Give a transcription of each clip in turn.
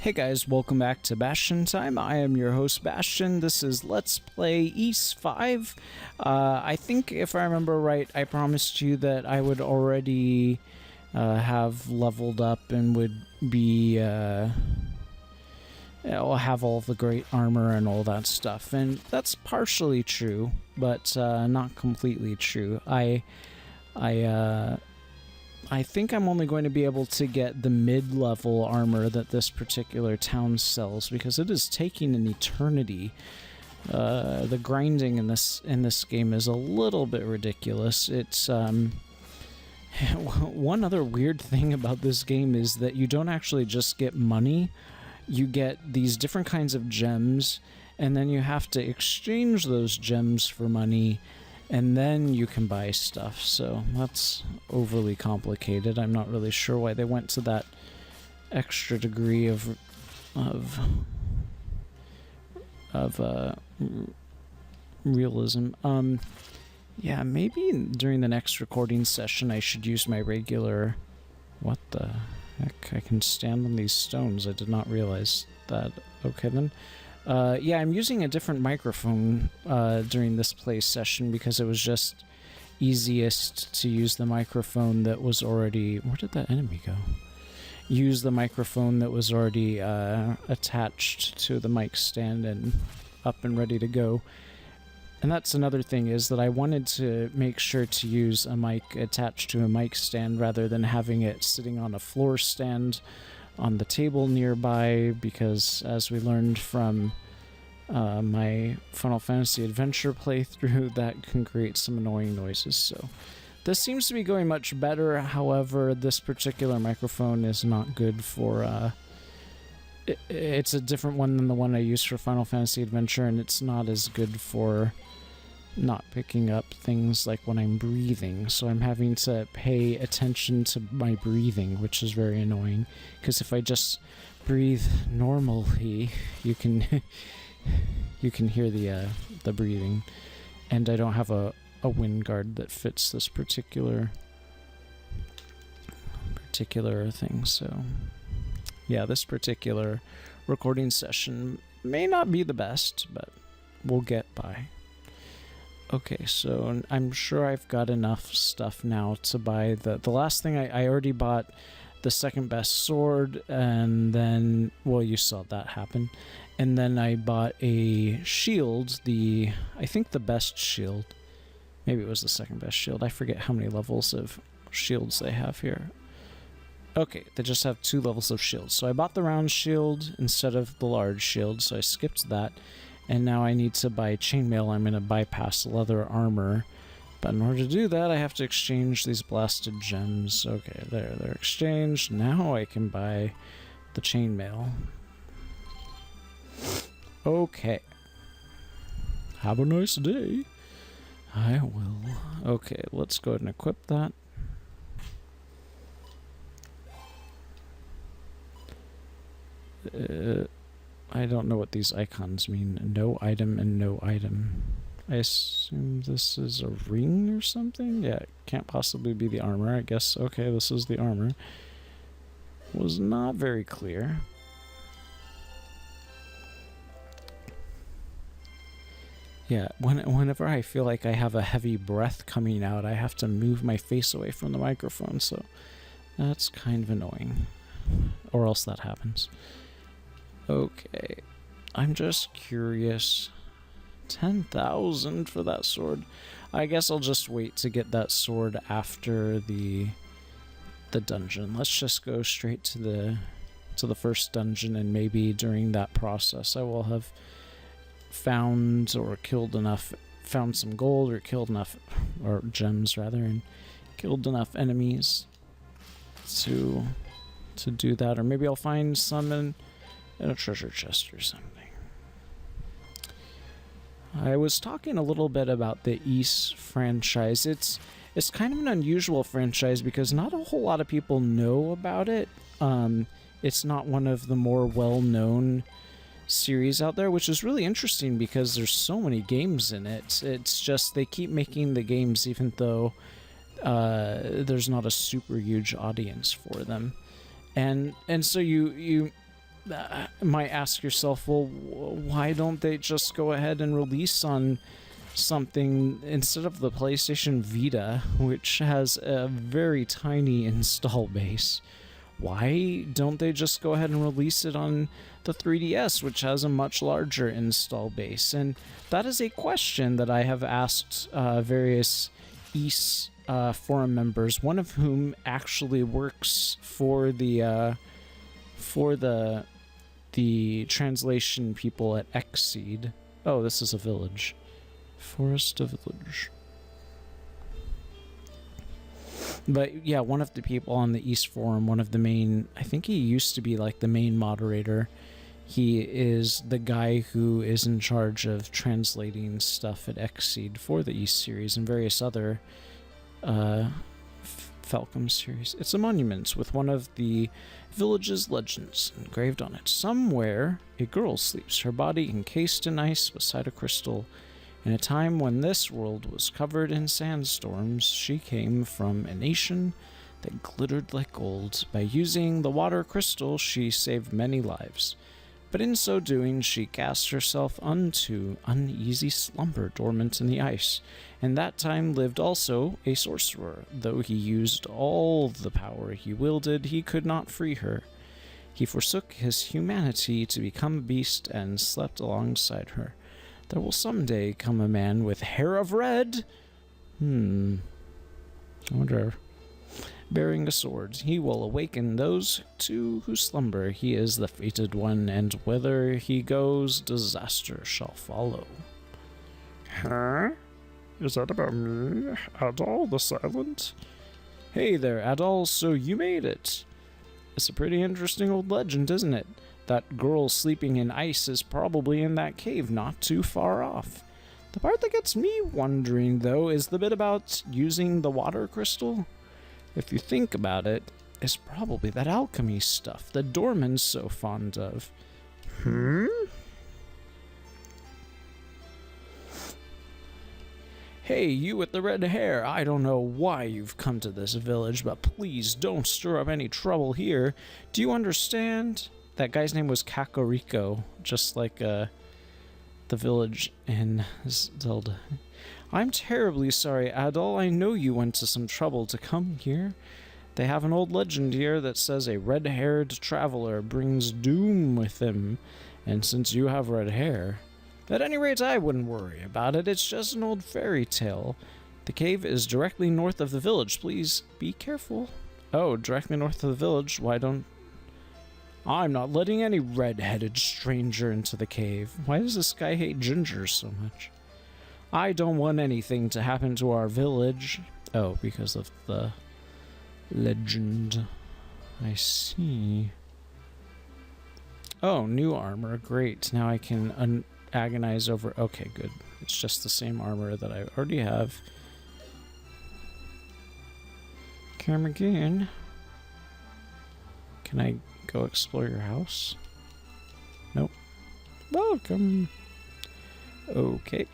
Hey guys, welcome back to Bastion Time. I am your host Bastion. This is Let's Play Ys 5. I think if I remember right, I promised you that I would already have leveled up and would be have all the great armor and all that stuff, and that's partially true, but not completely true. I think I'm only going to be able to get the mid-level armor that this particular town sells, because it is taking an eternity. The grinding in this game is a little bit ridiculous. It's one other weird thing about this game is that you don't actually just get money. You get these different kinds of gems, and then you have to exchange those gems for money, and then you can buy stuff. So that's overly complicated. I'm not really sure why they went to that extra degree of realism. Yeah, maybe during the next recording session I should use my regular... What the heck? I can stand on these stones. I did not realize that. Okay then. Yeah, I'm using a different microphone during this play session because it was just easiest to use the microphone that was already... Where did that enemy go? Use the microphone that was already attached to the mic stand and up and ready to go. And that's another thing, is that I wanted to make sure to use a mic attached to a mic stand rather than having it sitting on a floor stand on the table nearby, because as we learned from my Final Fantasy Adventure playthrough, that can create some annoying noises. So this seems to be going much better. However, this particular microphone is not good for... it's a different one than the one I used for Final Fantasy Adventure, and it's not as good for not picking up things like when I'm breathing, so I'm having to pay attention to my breathing, which is very annoying, because if I just breathe normally, you can you can hear the breathing, and I don't have a wind guard that fits this particular thing. So yeah, this particular recording session may not be the best, but we'll get by. Okay, so I'm sure I've got enough stuff now to buy the last thing. I already bought the second best sword, and then, well, you saw that happen. And then I bought a shield, I think the best shield. Maybe it was the second best shield. I forget how many levels of shields they have here. Okay, they just have 2 levels of shields. So I bought the round shield instead of the large shield, so I skipped that. And now I need to buy chainmail. I'm going to bypass leather armor. But in order to do that, I have to exchange these blasted gems. Okay, they're exchanged. Now I can buy the chainmail. Okay. Have a nice day. I will. Okay, let's go ahead and equip that. I don't know what these icons mean. No item and no item. I assume this is a ring or something? Yeah, it can't possibly be the armor. I guess, okay, this is the armor. Was not very clear. Yeah, whenever I feel like I have a heavy breath coming out, I have to move my face away from the microphone, so that's kind of annoying. Or else that happens. Okay, I'm just curious. 10,000 for that sword. I guess I'll just wait to get that sword after the dungeon. Let's just go straight to the first dungeon, and maybe during that process I will have found some gold, or killed enough, or gems rather, and killed enough enemies to do that. Or maybe I'll find some in a treasure chest or something. I was talking a little bit about the Ys franchise. It's kind of an unusual franchise because not a whole lot of people know about it. It's not one of the more well-known series out there, which is really interesting because there's so many games in it. It's just they keep making the games even though there's not a super huge audience for them. And so you might ask yourself, well, why don't they just go ahead and release on something instead of the PlayStation Vita, which has a very tiny install base? Why don't they just go ahead and release it on the 3DS, which has a much larger install base? And that is a question that I have asked various Ys forum members, one of whom actually works for the translation people at Xseed. Oh, this is a village. Forest of Village. But yeah, one of the people on the Ys forum, one of the main, I think he used to be like the main moderator. He is the guy who is in charge of translating stuff at Xseed for the Ys series and various other Falcom series. It's a monument with one of the village's legends engraved on it. Somewhere, a girl sleeps, her body encased in ice beside a crystal. In a time when this world was covered in sandstorms, she came from a nation that glittered like gold. By using the water crystal, she saved many lives. But in so doing, she cast herself unto uneasy slumber dormant in the ice. In that time lived also a sorcerer. Though he used all the power he wielded, he could not free her. He forsook his humanity to become a beast and slept alongside her. There will someday come a man with hair of red. I wonder. Bearing a sword, he will awaken those two who slumber. He is the fated one, and whither he goes, disaster shall follow. Huh? Is that about me? Adol the Silent? Hey there, Adol, so you made it. It's a pretty interesting old legend, isn't it? That girl sleeping in ice is probably in that cave not too far off. The part that gets me wondering, though, is the bit about using the water crystal. If you think about it, it's probably that alchemy stuff that Dorman's so fond of. Hey, you with the red hair, I don't know why you've come to this village, but please don't stir up any trouble here. Do you understand? That guy's name was Kakariko, just like the village in Zelda. I'm terribly sorry, Adol. I know you went to some trouble to come here. They have an old legend here that says a red-haired traveler brings doom with him, and since you have red hair, at any rate, I wouldn't worry about it. It's just an old fairy tale. The cave is directly north of the village. Please be careful. Oh, directly north of the village? Why don't... I'm not letting any red-headed stranger into the cave. Why does this guy hate gingers so much? I don't want anything to happen to our village. Oh, because of the legend. I see. Oh, new armor. Great. Now I can agonize over... Okay, good. It's just the same armor that I already have. Come again. Can I go explore your house? Nope. Welcome. Okay.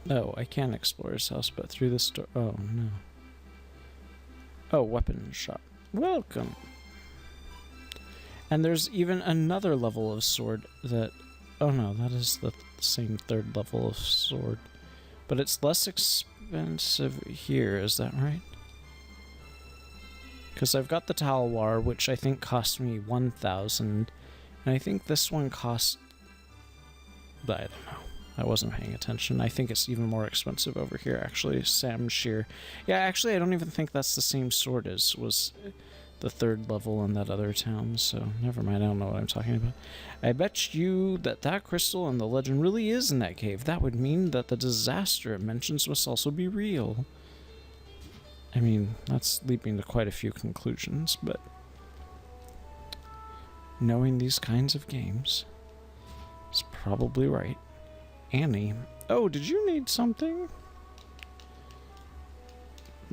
Oh, I can explore his house, but through this door... Oh, no. Oh, weapon shop. Welcome. And there's even another level of sword that... Oh no, that is the same third level of sword. But it's less expensive here, is that right? Because I've got the Talwar, which I think cost me 1,000. And I think this one cost... I don't know. I wasn't paying attention. I think it's even more expensive over here, actually. Samshir. Yeah, actually, I don't even think that's the same sword as was the third level in that other town, so never mind, I don't know what I'm talking about. I bet you that crystal and the legend really is in that cave. That would mean that the disaster it mentions must also be real. I mean, that's leaping to quite a few conclusions, but knowing these kinds of games is probably right. Annie. Oh, did you need something?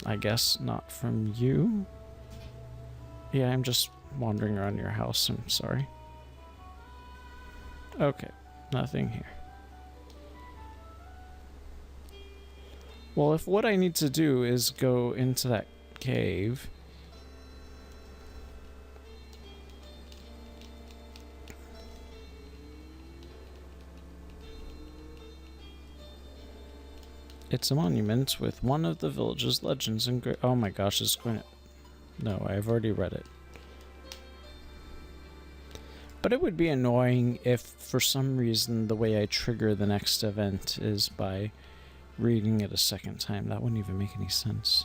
I guess not from you. Yeah, I'm just wandering around your house. I'm sorry. Okay, nothing here. Well, if what I need to do is go into that cave, It's a monument with one of the village's legends and oh my gosh, it's going to... No, I've already read it. But it would be annoying if, for some reason, the way I trigger the next event is by reading it a second time. That wouldn't even make any sense.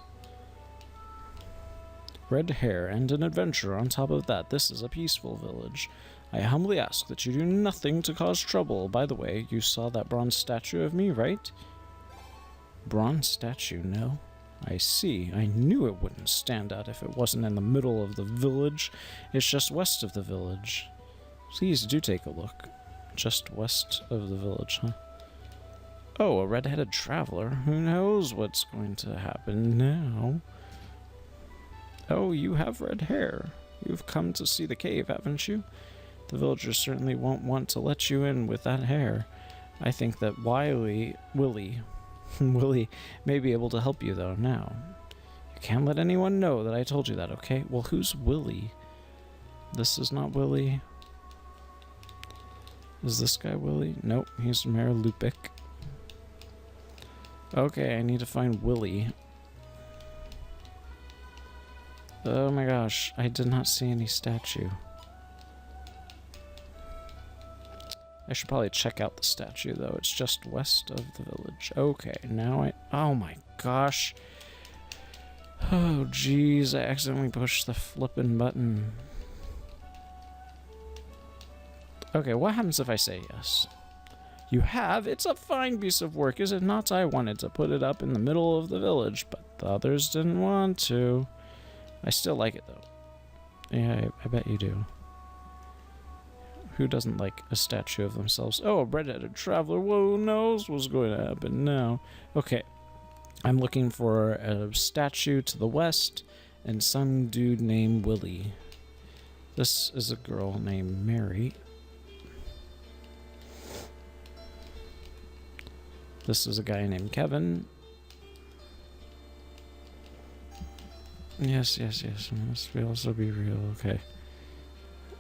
Red hair and an adventurer on top of that. This is a peaceful village. I humbly ask that you do nothing to cause trouble. By the way, you saw that bronze statue of me, right? Bronze statue, no? I see. I knew it wouldn't stand out if it wasn't in the middle of the village. It's just west of the village. Please do take a look. Just west of the village, huh? Oh, a red-headed traveler. Who knows what's going to happen now? Oh, you have red hair. You've come to see the cave, haven't you? The villagers certainly won't want to let you in with that hair. I think that Willie may be able to help you, though, now. You can't let anyone know that I told you that, okay? Well, who's Willie? This is not Willie. Is this guy Willie? Nope, he's Mayor Lupic. Okay, I need to find Willie. Oh my gosh, I did not see any statue. I should probably check out the statue, though. It's just west of the village. Okay, now oh my gosh. Oh jeez, I accidentally pushed the flippin' button. Okay, what happens if I say yes? You have? It's a fine piece of work, is it not? I wanted to put it up in the middle of the village, but the others didn't want to. I still like it, though. Yeah, I bet you do. Who doesn't like a statue of themselves? Oh, a red-headed traveler. Who knows what's going to happen now? Okay, I'm looking for a statue to the west and some dude named Willie. This is a girl named Mary. This is a guy named Kevin. Yes. Must also be real. Okay.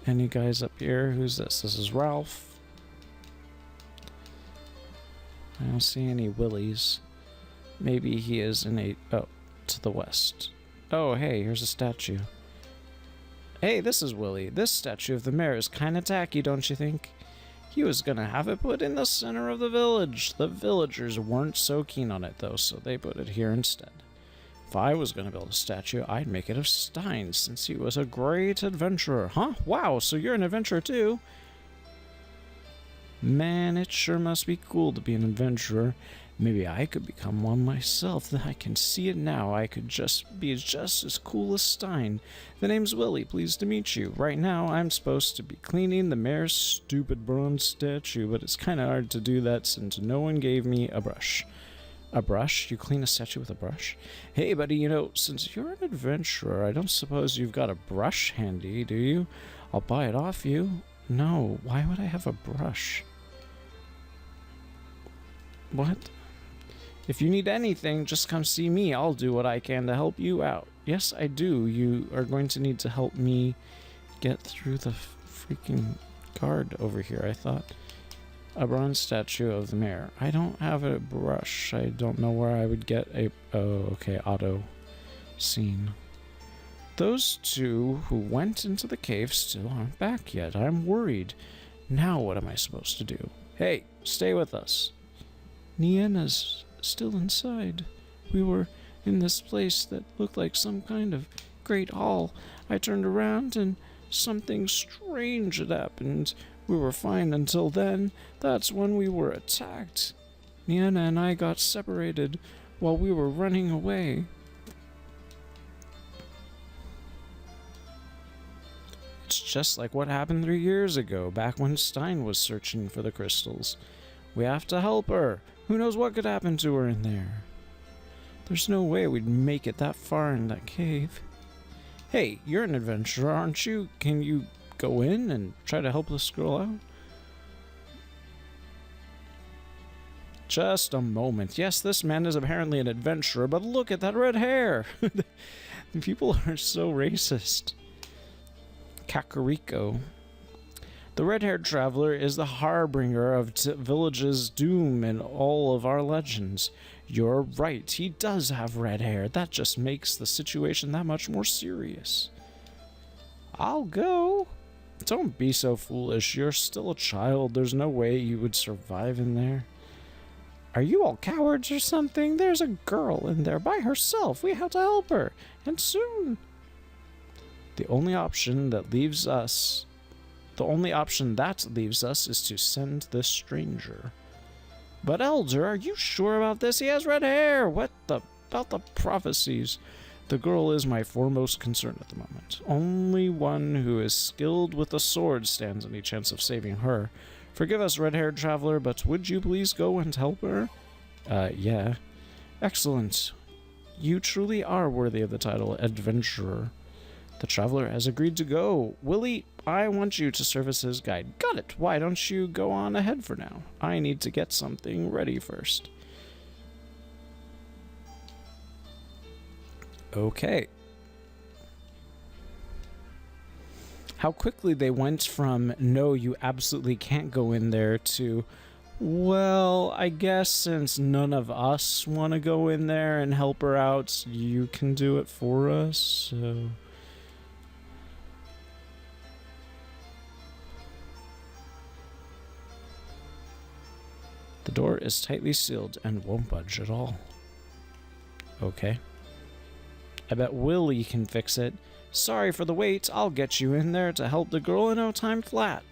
Any guys up here? Who's this? This is Ralph. I don't see any Willies. Maybe he is in a... Oh, to the west. Oh, hey, here's a statue. Hey, this is Willie. This statue of the mayor is kind of tacky, don't you think? He was gonna have it put in the center of the village. The villagers weren't so keen on it, though, so they put it here instead. If I was gonna build a statue, I'd make it of Stein, since he was a great adventurer. Huh? Wow, so you're an adventurer, too? Man, it sure must be cool to be an adventurer. Maybe I could become one myself. I can see it now. I could just be just as cool as Stein. The name's Willie. Pleased to meet you. Right now, I'm supposed to be cleaning the mayor's stupid bronze statue, but it's kind of hard to do that since no one gave me a brush. A brush? You clean a statue with a brush? Hey, buddy, you know, since you're an adventurer, I don't suppose you've got a brush handy, do you? I'll buy it off you. No, why would I have a brush? What? If you need anything, just come see me. I'll do what I can to help you out. Yes, I do. You are going to need to help me get through the freaking guard over here, I thought. A bronze statue of the mayor. I don't have a brush. I don't know where I would get a... Oh, okay, auto scene. Those two who went into the cave still aren't back yet. I'm worried. Now what am I supposed to do? Hey, stay with us. Niena's still inside. We were in this place that looked like some kind of great hall. I turned around and something strange had happened. We were fine until then. That's when we were attacked. Niena and I got separated while we were running away. It's just like what happened 3 years ago, back when Stein was searching for the crystals. We have to help her. Who knows what could happen to her in there? There's no way we'd make it that far in that cave. Hey, you're an adventurer, aren't you? Can you go in and try to help this girl out? Just a moment. Yes, this man is apparently an adventurer, but look at that red hair! People are so racist. Kakariko. The red-haired traveler is the harbinger of village's doom in all of our legends. You're right, he does have red hair. That just makes the situation that much more serious. I'll go. Don't be so foolish. You're still a child. There's no way you would survive in there. Are you all cowards or something? There's a girl in there by herself. We have to help her. And soon. The only option that leaves us is to send this stranger. But Elder, are you sure about this? He has red hair. About the prophecies? The girl is my foremost concern at the moment. Only one who is skilled with the sword stands any chance of saving her. Forgive us, red-haired traveler, but would you please go and help her? Yeah. Excellent. You truly are worthy of the title adventurer. The traveler has agreed to go. Willie, I want you to serve as his guide. Got it. Why don't you go on ahead for now? I need to get something ready first. Okay. How quickly they went from, no, you absolutely can't go in there, to, well, I guess since none of us want to go in there and help her out, you can do it for us, so... The door is tightly sealed and won't budge at all. Okay. I bet Willie can fix it. Sorry for the wait. I'll get you in there to help the girl in no time flat.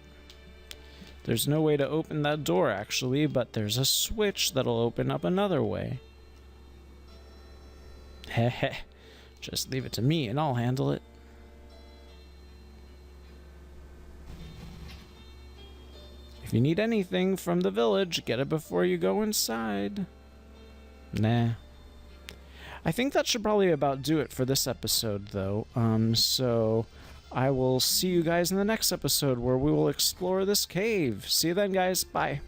There's no way to open that door, actually, but there's a switch that'll open up another way. Heh. Just leave it to me and I'll handle it. If you need anything from the village, get it before you go inside. Nah. I think that should probably about do it for this episode, though. So I will see you guys in the next episode where we will explore this cave. See you then, guys. Bye.